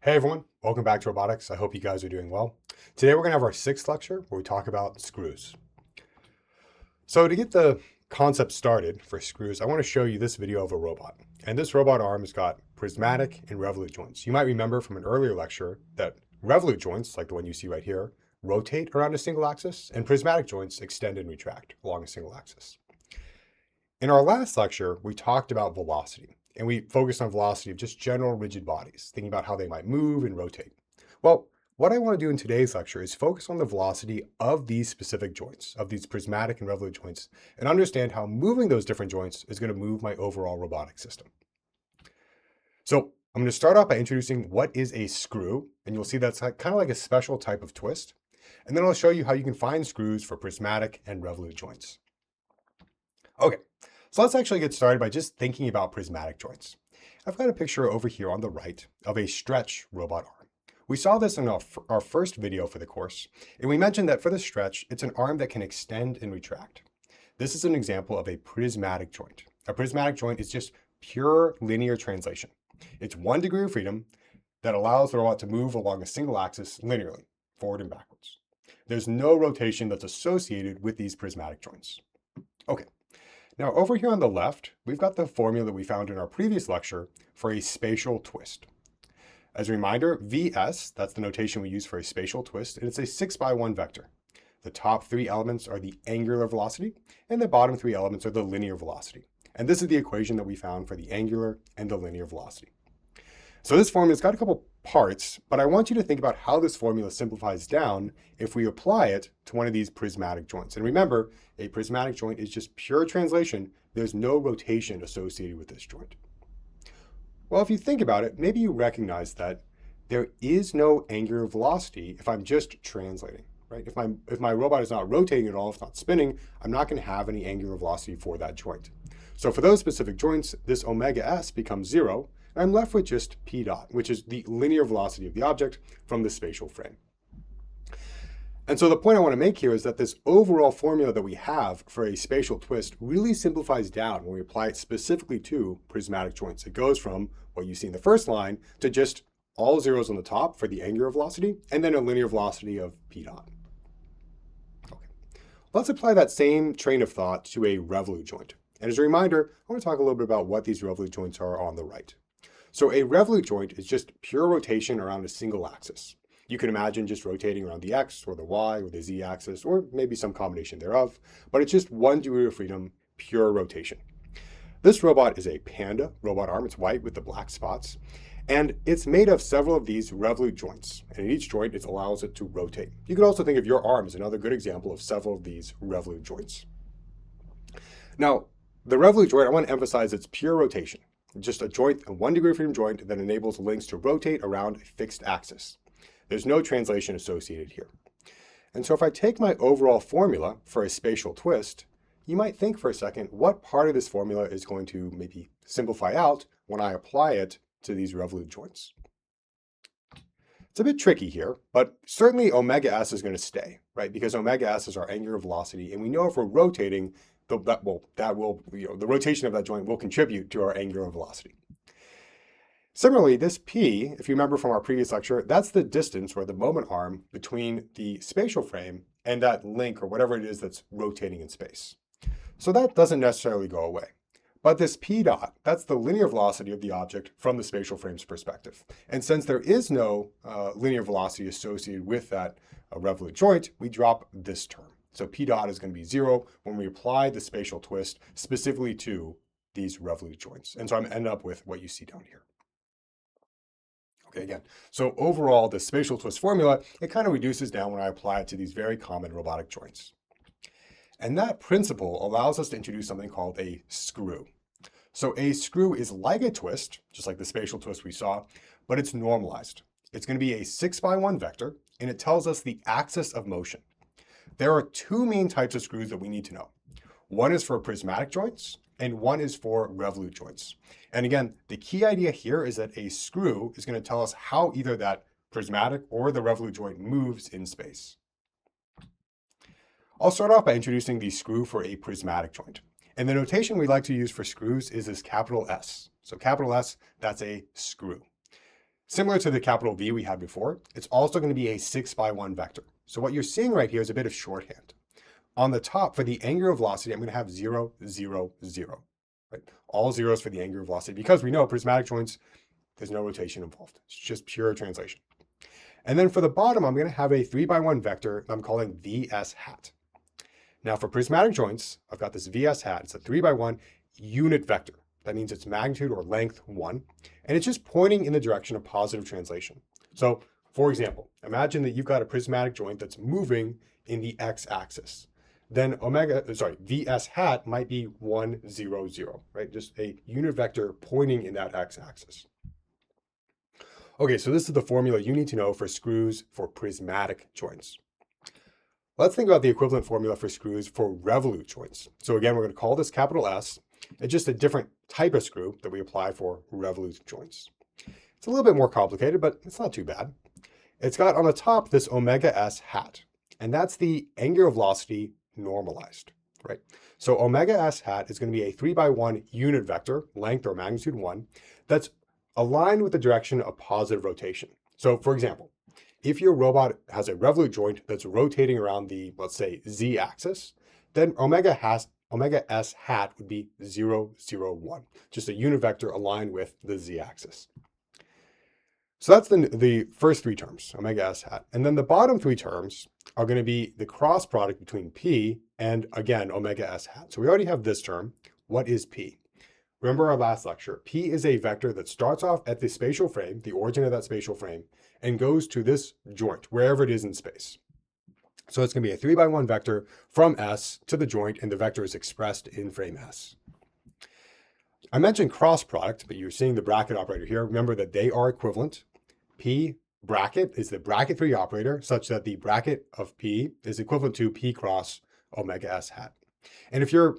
Hey everyone, welcome back to Robotics. I hope you guys are doing well. Today we're going to have our sixth lecture where we talk about screws. So to get the concept started for screws, I want to show you this video of a robot. And this robot arm has got prismatic and revolute joints. You might remember from an earlier lecture that revolute joints, like the one you see right here, rotate around a single axis, and prismatic joints extend and retract along a single axis. In our last lecture, we talked about velocity. And we focused on velocity of just general rigid bodies, thinking about how they might move and rotate. Well, what I want to do in today's lecture is focus on the velocity of these specific joints, of these prismatic and revolute joints, and understand how moving those different joints is going to move my overall robotic system. So I'm going to start off by introducing what is a screw, and you'll see that's kind of like a special type of twist. And then I'll show you how you can find screws for prismatic and revolute joints. Okay. So let's actually get started by just thinking about prismatic joints. I've got a picture over here on the right of a stretch robot arm. We saw this in our first video for the course, and we mentioned that for the stretch, it's an arm that can extend and retract. This is an example of a prismatic joint. A prismatic joint is just pure linear translation. It's 1 degree of freedom that allows the robot to move along a single axis linearly, forward and backwards. There's no rotation that's associated with these prismatic joints. Okay. Now over here on the left, we've got the formula that we found in our previous lecture for a spatial twist. As a reminder, VS, that's the notation we use for a spatial twist, and it's a 6x1 vector. The top 3 elements are the angular velocity, and the bottom 3 elements are the linear velocity. And this is the equation that we found for the angular and the linear velocity. So this formula's got a couple parts, but I want you to think about how this formula simplifies down if we apply it to one of these prismatic joints. And remember, a prismatic joint is just pure translation. There's no rotation associated with this joint. Well, if you think about it, maybe you recognize that there is no angular velocity if I'm just translating, right? If my robot is not rotating at all, if it's not spinning, I'm not going to have any angular velocity for that joint. So for those specific joints, this omega s becomes 0, and I'm left with just p dot, which is the linear velocity of the object from the spatial frame. And so the point I want to make here is that this overall formula that we have for a spatial twist really simplifies down when we apply it specifically to prismatic joints. It goes from what you see in the first line to just all zeros on the top for the angular velocity, and then a linear velocity of p dot. Okay. Let's apply that same train of thought to a revolute joint. And as a reminder, I want to talk a little bit about what these revolute joints are on the right. So a revolute joint is just pure rotation around a single axis. You can imagine just rotating around the X or the Y or the Z axis, or maybe some combination thereof, but it's just 1 degree of freedom, pure rotation. This robot is a panda robot arm. It's white with the black spots, and it's made of several of these revolute joints. And in each joint, it allows it to rotate. You could also think of your arm as another good example of several of these revolute joints. Now, the revolute joint, I want to emphasize its pure rotation. Just a joint, a 1 degree of freedom joint that enables links to rotate around a fixed axis. There's no translation associated here. And so if I take my overall formula for a spatial twist, you might think for a second, what part of this formula is going to maybe simplify out when I apply it to these revolute joints? It's a bit tricky here, but certainly omega s is going to stay, right? Because omega s is our angular velocity, and we know if we're rotating, the rotation of that joint will contribute to our angular velocity. Similarly, this p, if you remember from our previous lecture, that's the distance or the moment arm between the spatial frame and that link or whatever it is that's rotating in space. So that doesn't necessarily go away. But this p dot, that's the linear velocity of the object from the spatial frame's perspective. And since there is no linear velocity associated with that revolute joint, we drop this term. So p dot is going to be 0 when we apply the spatial twist specifically to these revolute joints. And so I'm ending up with what you see down here. Okay, again, so overall, the spatial twist formula, it kind of reduces down when I apply it to these very common robotic joints. And that principle allows us to introduce something called a screw. So a screw is like a twist, just like the spatial twist we saw, but it's normalized. It's going to be a 6x1 vector, and it tells us the axis of motion. There are 2 main types of screws that we need to know. One is for prismatic joints, and one is for revolute joints. And again, the key idea here is that a screw is going to tell us how either that prismatic or the revolute joint moves in space. I'll start off by introducing the screw for a prismatic joint. And the notation we like to use for screws is this capital S. So capital S, that's a screw. Similar to the capital V we had before, it's also going to be a 6x1 vector. So what you're seeing right here is a bit of shorthand. On the top, for the angular velocity, I'm going to have 0, 0, 0. Right? All zeros for the angular velocity, because we know prismatic joints, there's no rotation involved. It's just pure translation. And then for the bottom, I'm going to have a 3x1 vector I'm calling Vs hat. Now for prismatic joints, I've got this Vs hat. It's a 3x1 unit vector. That means its magnitude or length 1. And it's just pointing in the direction of positive translation. So for example, imagine that you've got a prismatic joint that's moving in the x-axis. Then Vs hat might be 1, 0, 0, right? Just a unit vector pointing in that x-axis. Okay, so this is the formula you need to know for screws for prismatic joints. Let's think about the equivalent formula for screws for revolute joints. So again, we're going to call this capital S. It's just a different type of screw that we apply for revolute joints. It's a little bit more complicated, but it's not too bad. It's got on the top this omega S hat, and that's the angular velocity normalized, right? So omega S hat is going to be a 3x1 unit vector, length or magnitude 1, that's aligned with the direction of positive rotation. So for example, if your robot has a revolute joint that's rotating around the, let's say, z-axis, then omega S hat would be 0, 0, 1, just a unit vector aligned with the z-axis. So that's the first three terms, omega S hat. And then the bottom three terms are going to be the cross product between P and, again, omega S hat. So we already have this term. What is P? Remember our last lecture, P is a vector that starts off at the spatial frame, the origin of that spatial frame, and goes to this joint, wherever it is in space. So it's going to be a 3x1 vector from S to the joint, and the vector is expressed in frame S. I mentioned cross product, but you're seeing the bracket operator here. Remember that they are equivalent. P bracket is the bracket 3 operator, such that the bracket of P is equivalent to P cross omega S hat. And if you're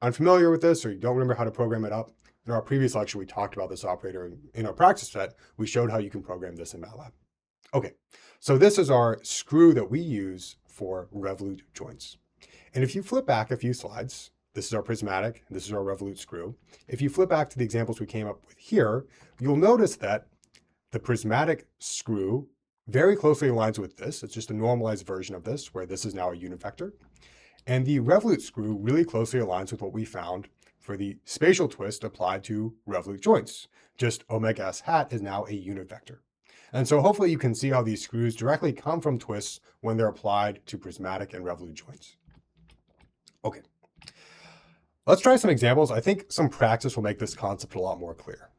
unfamiliar with this or you don't remember how to program it up, in our previous lecture, we talked about this operator. In our practice set, we showed how you can program this in MATLAB. Okay, so this is our screw that we use for revolute joints. And if you flip back a few slides, this is our prismatic, this is our revolute screw. If you flip back to the examples we came up with here, you'll notice that the prismatic screw very closely aligns with this. It's just a normalized version of this, where this is now a unit vector. And the revolute screw really closely aligns with what we found for the spatial twist applied to revolute joints. Just omega S hat is now a unit vector. And so hopefully you can see how these screws directly come from twists when they're applied to prismatic and revolute joints. Okay, let's try some examples. I think some practice will make this concept a lot more clear.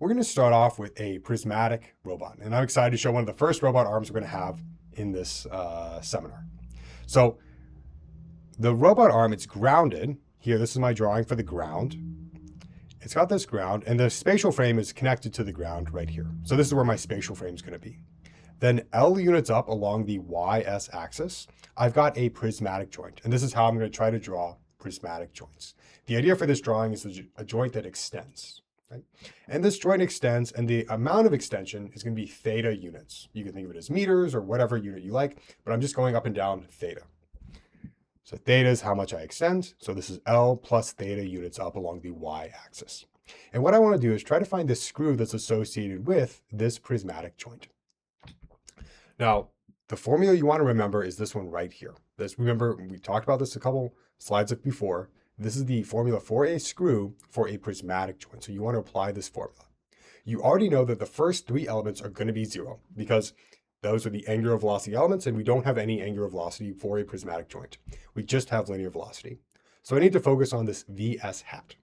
We're going to start off with a prismatic robot, and I'm excited to show one of the first robot arms we're going to have in this seminar. So the robot arm, it's grounded. Here, this is my drawing for the ground. It's got this ground, and the spatial frame is connected to the ground right here. So this is where my spatial frame is going to be. Then L units up along the YS axis, I've got a prismatic joint. And this is how I'm going to try to draw prismatic joints. The idea for this drawing is a joint that extends, right? And this joint extends, and the amount of extension is going to be theta units. You can think of it as meters or whatever unit you like, but I'm just going up and down theta. So theta is how much I extend. So this is L plus theta units up along the y-axis. And what I want to do is try to find the screw that's associated with this prismatic joint. Now, the formula you want to remember is this one right here. Remember, we talked about this a couple slides before. This is the formula for a screw for a prismatic joint. So you want to apply this formula. You already know that the first three elements are going to be 0 because those are the angular velocity elements, and we don't have any angular velocity for a prismatic joint. We just have linear velocity. So I need to focus on this Vs hat.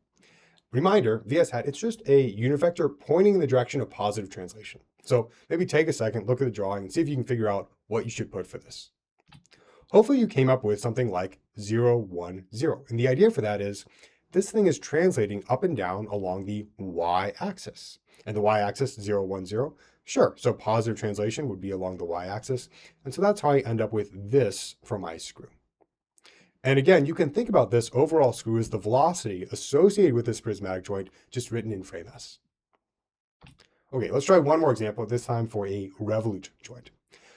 Reminder, Vs hat, it's just a unit vector pointing in the direction of positive translation. So maybe take a second, look at the drawing, and see if you can figure out what you should put for this. Hopefully you came up with something like 0, 1, 0. And the idea for that is this thing is translating up and down along the y-axis. And the y-axis, 0, 1, 0. Sure, so positive translation would be along the y-axis. And so that's how I end up with this for my screw. And again, you can think about this overall screw as the velocity associated with this prismatic joint, just written in frame S. Okay, let's try one more example, this time for a revolute joint.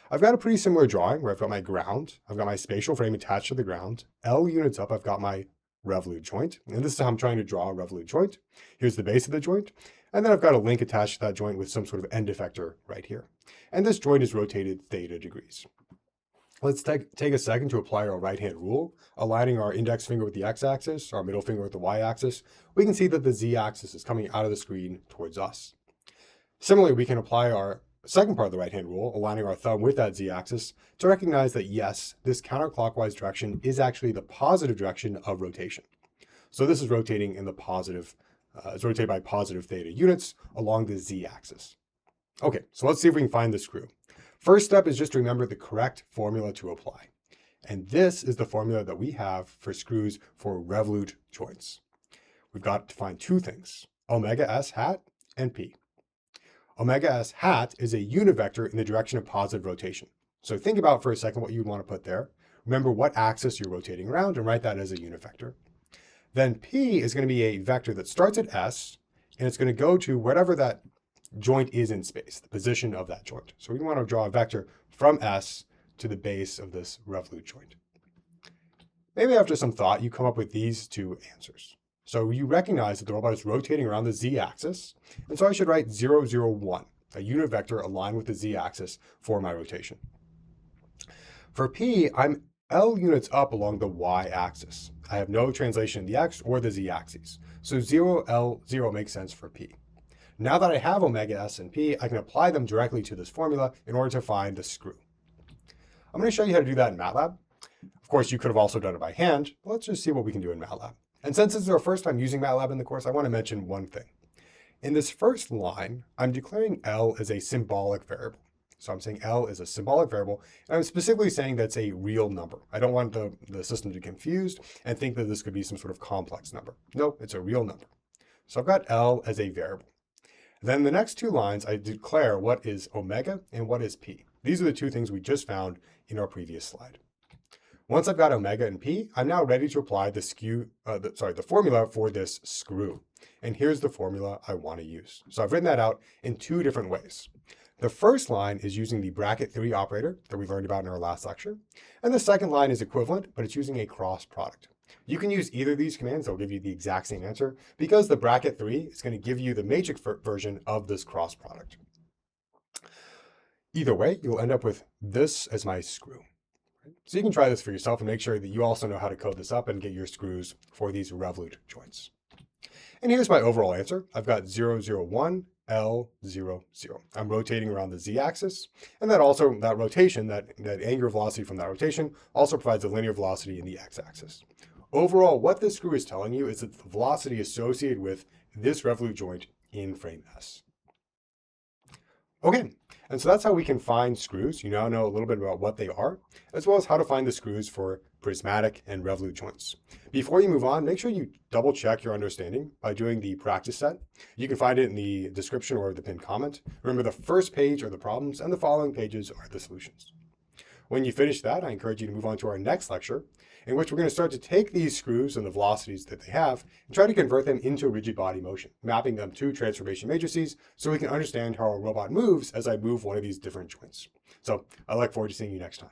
I've got a pretty similar drawing where I've got my ground, I've got my spatial frame attached to the ground, L units up, I've got my revolute joint. And this is how I'm trying to draw a revolute joint. Here's the base of the joint. And then I've got a link attached to that joint with some sort of end effector right here. And this joint is rotated theta degrees. Let's take a second to apply our right-hand rule, aligning our index finger with the x-axis, our middle finger with the y-axis. We can see that the z-axis is coming out of the screen towards us. Similarly, we can apply our second part of the right-hand rule, aligning our thumb with that z-axis, to recognize that yes, this counterclockwise direction is actually the positive direction of rotation. So this is rotating in the positive, it's rotated by positive theta units along the z-axis. Okay, so let's see if we can find the screw. First step is just to remember the correct formula to apply. And this is the formula that we have for screws for Revolute joints. We've got to find two things, omega s hat and p. Omega s hat is a unit vector in the direction of positive rotation. So think about for a second what you'd want to put there. Remember what axis you're rotating around and write that as a unit vector. Then p is going to be a vector that starts at s, and it's going to go to whatever that joint is in space, the position of that joint. So we want to draw a vector from S to the base of this Revolute joint. Maybe after some thought, you come up with these two answers. So you recognize that the robot is rotating around the z-axis, and so I should write 0, 0, 1, a unit vector aligned with the z-axis for my rotation. For P, I'm L units up along the y-axis. I have no translation in the x or the z-axis. So 0, L, 0 makes sense for P. Now that I have omega s and p, I can apply them directly to this formula in order to find the screw. I'm going to show you how to do that in MATLAB. Of course, you could have also done it by hand, but let's just see what we can do in MATLAB. And since this is our first time using MATLAB in the course, I want to mention one thing. In this first line, I'm declaring L as a symbolic variable. So I'm saying L is a symbolic variable, and I'm specifically saying that's a real number. I don't want the system to be confused and think that this could be some sort of complex number. No, it's a real number. So I've got L as a variable. Then the next two lines, I declare what is omega and what is p. These are the two things we just found in our previous slide. Once I've got omega and p, I'm now ready to apply the formula for this screw. And here's the formula I want to use. So I've written that out in two different ways. The first line is using the bracket 3 operator that we learned about in our last lecture. And the second line is equivalent, but it's using a cross product. You can use either of these commands, they'll give you the exact same answer, because the bracket 3 is going to give you the matrix version of this cross product. Either way, you'll end up with this as my screw. So you can try this for yourself and make sure that you also know how to code this up and get your screws for these Revolute joints. And here's my overall answer. I've got 0, 0, 1, L, 0, 0. I'm rotating around the z-axis, and that rotation, that angular velocity from that rotation also provides a linear velocity in the x-axis. Overall, what this screw is telling you is that the velocity associated with this Revolute joint in frame S. Okay, and so that's how we can find screws. You now know a little bit about what they are, as well as how to find the screws for Prismatic and Revolute joints. Before you move on, make sure you double check your understanding by doing the practice set. You can find it in the description or the pinned comment. Remember, the first page are the problems and the following pages are the solutions. When you finish that, I encourage you to move on to our next lecture, in which we're going to start to take these screws and the velocities that they have and try to convert them into rigid body motion, mapping them to transformation matrices so we can understand how a robot moves as I move one of these different joints. So I look forward to seeing you next time.